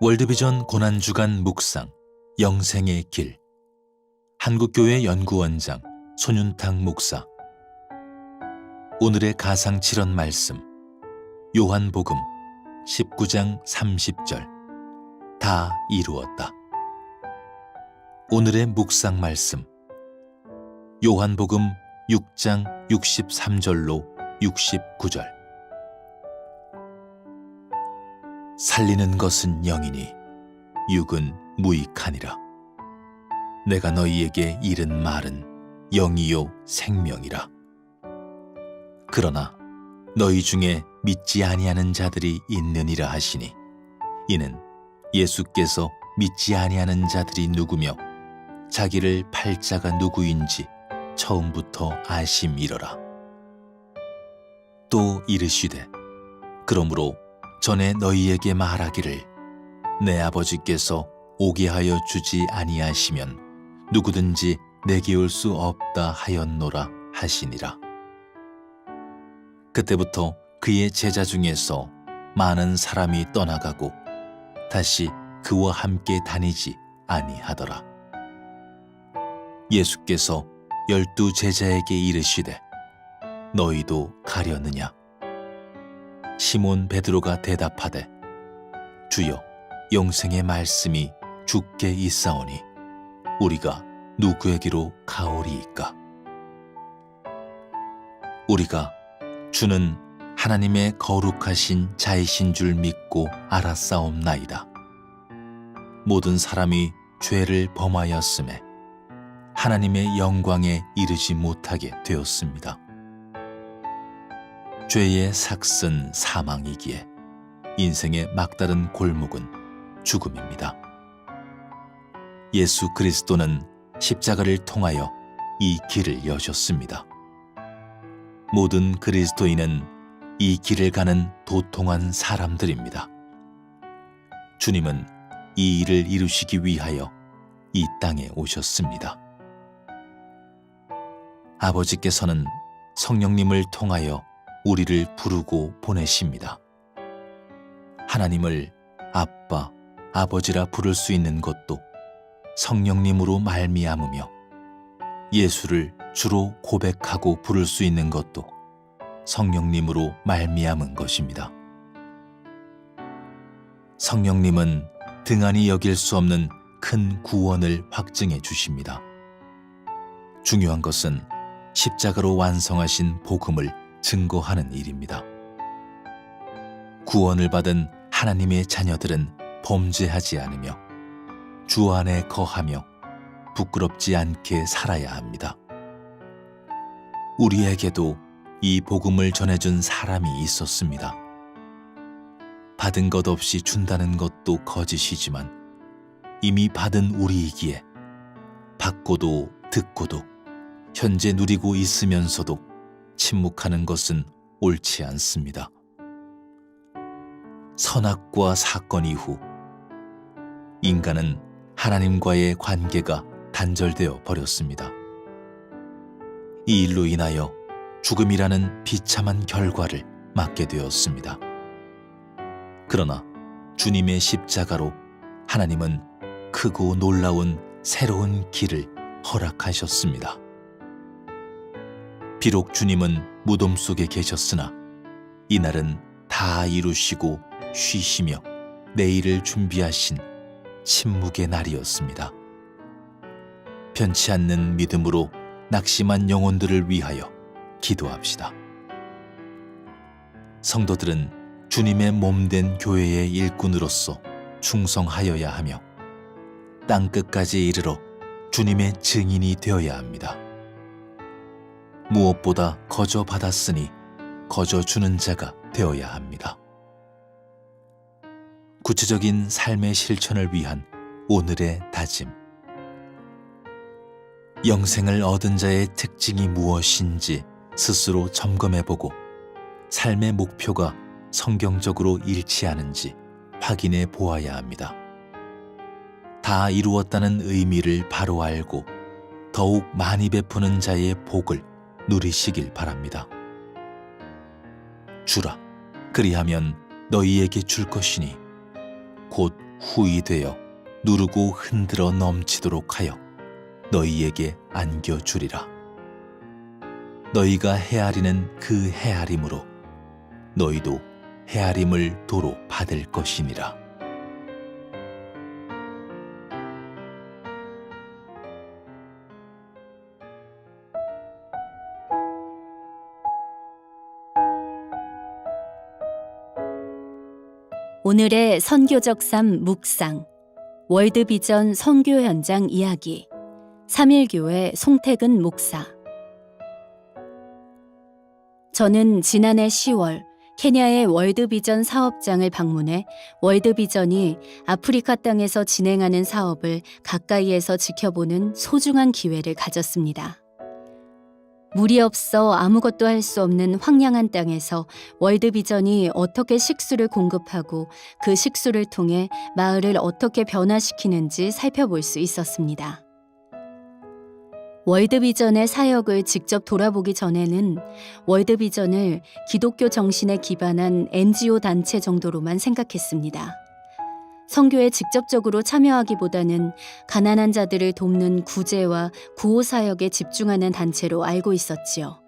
월드비전 고난주간 묵상 영생의 길 한국교회 연구원장 손윤탁 목사. 오늘의 가상 칠언 말씀 요한복음 19장 30절 다 이루었다. 오늘의 묵상 말씀 요한복음 6장 63절로 69절. 살리는 것은 영이니 육은 무익하니라. 내가 너희에게 이른 말은 영이요 생명이라. 그러나 너희 중에 믿지 아니하는 자들이 있느니라 하시니 이는 예수께서 믿지 아니하는 자들이 누구며 자기를 팔 자가 누구인지 처음부터 아심이러라. 또 이르시되 그러므로 전에 너희에게 말하기를 내 아버지께서 오게 하여 주지 아니하시면 누구든지 내게 올 수 없다 하였노라 하시니라. 그때부터 그의 제자 중에서 많은 사람이 떠나가고 다시 그와 함께 다니지 아니하더라. 예수께서 12 제자에게 이르시되 너희도 가려느냐? 시몬 베드로가 대답하되 주여 영생의 말씀이 주께 있사오니 우리가 누구에게로 가오리이까? 우리가 주는 하나님의 거룩하신 자이신 줄 믿고 알았사옵나이다. 모든 사람이 죄를 범하였음에 하나님의 영광에 이르지 못하게 되었습니다. 죄의 삭은 사망이기에 인생의 막다른 골목은 죽음입니다. 예수 그리스도는 십자가를 통하여 이 길을 여셨습니다. 모든 그리스도인은 이 길을 가는 도통한 사람들입니다. 주님은 이 일을 이루시기 위하여 이 땅에 오셨습니다. 아버지께서는 성령님을 통하여 우리를 부르고 보내십니다. 하나님을 아빠, 아버지라 부를 수 있는 것도 성령님으로 말미암으며 예수를 주로 고백하고 부를 수 있는 것도 성령님으로 말미암은 것입니다. 성령님은 등한히 여길 수 없는 큰 구원을 확증해 주십니다. 중요한 것은 십자가로 완성하신 복음을 증거하는 일입니다. 구원을 받은 하나님의 자녀들은 범죄하지 않으며 주 안에 거하며 부끄럽지 않게 살아야 합니다. 우리에게도 이 복음을 전해준 사람이 있었습니다. 받은 것 없이 준다는 것도 거짓이지만 이미 받은 우리이기에 받고도 듣고도 현재 누리고 있으면서도 침묵하는 것은 옳지 않습니다. 선악과 사건 이후 인간은 하나님과의 관계가 단절되어 버렸습니다. 이 일로 인하여 죽음이라는 비참한 결과를 맞게 되었습니다. 그러나 주님의 십자가로 하나님은 크고 놀라운 새로운 길을 허락하셨습니다. 비록 주님은 무덤 속에 계셨으나 이날은 다 이루시고 쉬시며 내일을 준비하신 침묵의 날이었습니다. 변치 않는 믿음으로 낙심한 영혼들을 위하여 기도합시다. 성도들은 주님의 몸된 교회의 일꾼으로서 충성하여야 하며 땅끝까지 이르러 주님의 증인이 되어야 합니다. 무엇보다 거저 받았으니 거저 주는 자가 되어야 합니다. 구체적인 삶의 실천을 위한 오늘의 다짐. 영생을 얻은 자의 특징이 무엇인지 스스로 점검해보고 삶의 목표가 성경적으로 일치하는지 확인해 보아야 합니다. 다 이루었다는 의미를 바로 알고 더욱 많이 베푸는 자의 복을 누리시길 바랍니다. 주라, 그리하면 너희에게 줄 것이니 곧 후이되어 누르고 흔들어 넘치도록 하여 너희에게 안겨주리라. 너희가 헤아리는 그 헤아림으로 너희도 헤아림을 도로 받을 것이니라. 오늘의 선교적 삶 묵상, 월드비전 선교 현장 이야기, 3일교회 송태근 목사. 저는 지난해 10월 케냐의 월드비전 사업장을 방문해 월드비전이 아프리카 땅에서 진행하는 사업을 가까이에서 지켜보는 소중한 기회를 가졌습니다. 물이 없어 아무것도 할 수 없는 황량한 땅에서 월드비전이 어떻게 식수를 공급하고 그 식수를 통해 마을을 어떻게 변화시키는지 살펴볼 수 있었습니다. 월드비전의 사역을 직접 돌아보기 전에는 월드비전을 기독교 정신에 기반한 NGO 단체 정도로만 생각했습니다. 선교에 직접적으로 참여하기보다는 가난한 자들을 돕는 구제와 구호 사역에 집중하는 단체로 알고 있었지요.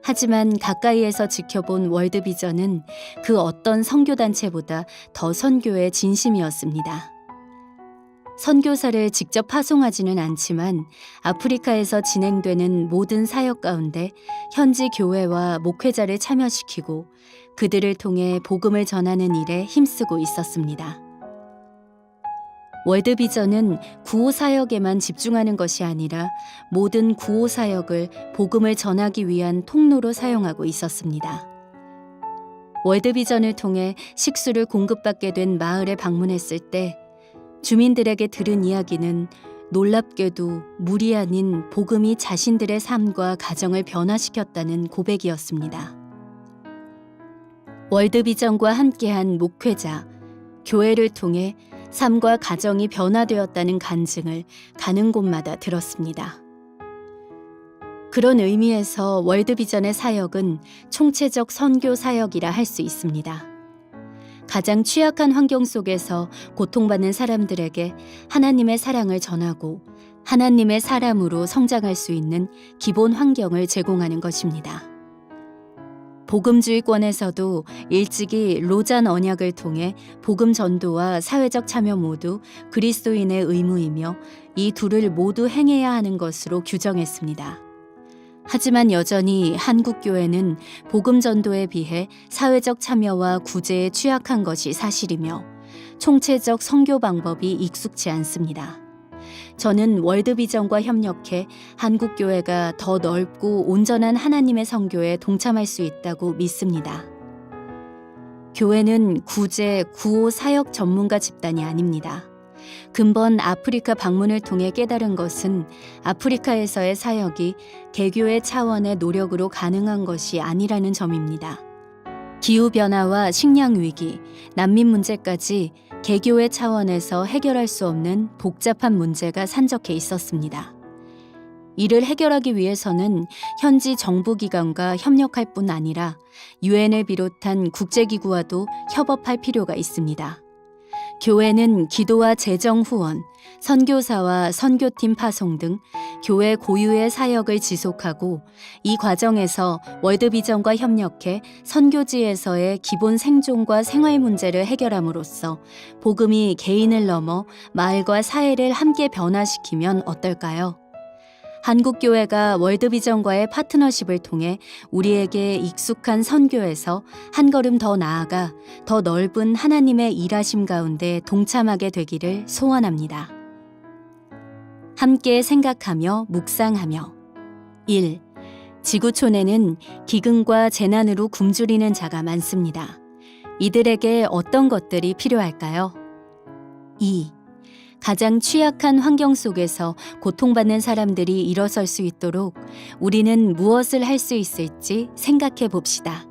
하지만 가까이에서 지켜본 월드비전은 그 어떤 선교단체보다 더 선교에 진심이었습니다. 선교사를 직접 파송하지는 않지만 아프리카에서 진행되는 모든 사역 가운데 현지 교회와 목회자를 참여시키고 그들을 통해 복음을 전하는 일에 힘쓰고 있었습니다. 월드비전은 구호 사역에만 집중하는 것이 아니라 모든 구호 사역을 복음을 전하기 위한 통로로 사용하고 있었습니다. 월드비전을 통해 식수를 공급받게 된 마을에 방문했을 때 주민들에게 들은 이야기는 놀랍게도 물이 아닌 복음이 자신들의 삶과 가정을 변화시켰다는 고백이었습니다. 월드비전과 함께한 목회자, 교회를 통해 삶과 가정이 변화되었다는 간증을 가는 곳마다 들었습니다. 그런 의미에서 월드비전의 사역은 총체적 선교 사역이라 할 수 있습니다. 가장 취약한 환경 속에서 고통받는 사람들에게 하나님의 사랑을 전하고 하나님의 사람으로 성장할 수 있는 기본 환경을 제공하는 것입니다. 복음주의권에서도 일찍이 로잔 언약을 통해 복음 전도와 사회적 참여 모두 그리스도인의 의무이며 이 둘을 모두 행해야 하는 것으로 규정했습니다. 하지만 여전히 한국 교회는 복음 전도에 비해 사회적 참여와 구제에 취약한 것이 사실이며 총체적 선교 방법이 익숙치 않습니다. 저는 월드비전과 협력해 한국 교회가 더 넓고 온전한 하나님의 선교에 동참할 수 있다고 믿습니다. 교회는 구제, 구호 사역 전문가 집단이 아닙니다. 근본 아프리카 방문을 통해 깨달은 것은 아프리카에서의 사역이 개교의 차원의 노력으로 가능한 것이 아니라는 점입니다. 기후변화와 식량위기, 난민 문제까지 개교의 차원에서 해결할 수 없는 복잡한 문제가 산적해 있었습니다. 이를 해결하기 위해서는 현지 정부기관과 협력할 뿐 아니라 유엔을 비롯한 국제기구와도 협업할 필요가 있습니다. 교회는 기도와 재정 후원, 선교사와 선교팀 파송 등 교회 고유의 사역을 지속하고 이 과정에서 월드비전과 협력해 선교지에서의 기본 생존과 생활 문제를 해결함으로써 복음이 개인을 넘어 마을과 사회를 함께 변화시키면 어떨까요? 한국교회가 월드비전과의 파트너십을 통해 우리에게 익숙한 선교에서 한 걸음 더 나아가 더 넓은 하나님의 일하심 가운데 동참하게 되기를 소원합니다. 함께 생각하며 묵상하며 1. 지구촌에는 기근과 재난으로 굶주리는 자가 많습니다. 이들에게 어떤 것들이 필요할까요? 2. 가장 취약한 환경 속에서 고통받는 사람들이 일어설 수 있도록 우리는 무엇을 할 수 있을지 생각해 봅시다.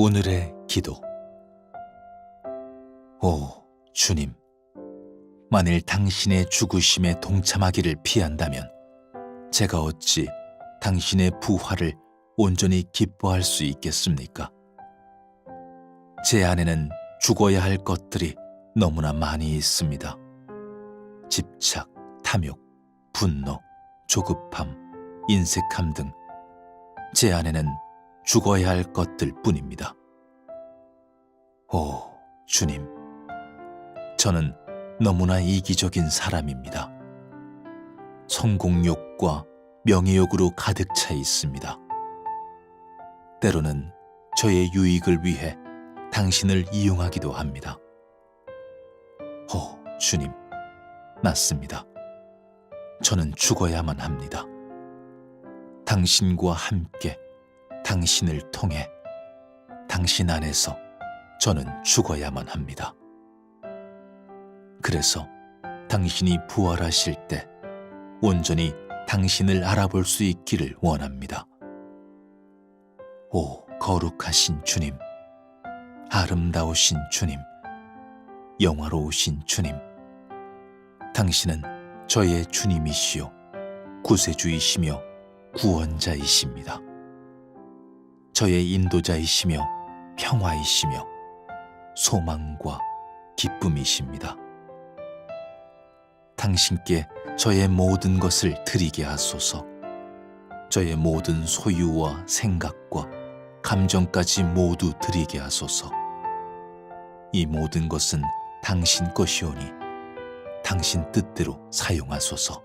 오늘의 기도. 오 주님, 만일 당신의 죽으심에 동참하기를 피한다면 제가 어찌 당신의 부활을 온전히 기뻐할 수 있겠습니까? 제 안에는 죽어야 할 것들이 너무나 많이 있습니다. 집착, 탐욕, 분노, 조급함, 인색함 등 제 안에는 죽어야 할 것들 뿐입니다. 오 주님, 저는 너무나 이기적인 사람입니다. 성공욕과 명예욕으로 가득 차 있습니다. 때로는 저의 유익을 위해 당신을 이용하기도 합니다. 오 주님, 맞습니다. 저는 죽어야만 합니다. 당신과 함께, 당신을 통해, 당신 안에서 저는 죽어야만 합니다. 그래서 당신이 부활하실 때 온전히 당신을 알아볼 수 있기를 원합니다. 오 거룩하신 주님, 아름다우신 주님, 영화로우신 주님, 당신은 저의 주님이시요 구세주이시며 구원자이십니다. 저의 인도자이시며 평화이시며 소망과 기쁨이십니다. 당신께 저의 모든 것을 드리게 하소서. 저의 모든 소유와 생각과 감정까지 모두 드리게 하소서. 이 모든 것은 당신 것이오니 당신 뜻대로 사용하소서.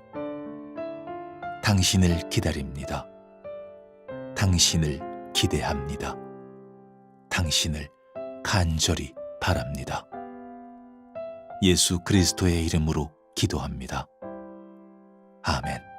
당신을 기다립니다. 당신을 기대합니다. 당신을 간절히 바랍니다. 예수 그리스도의 이름으로 기도합니다. 아멘.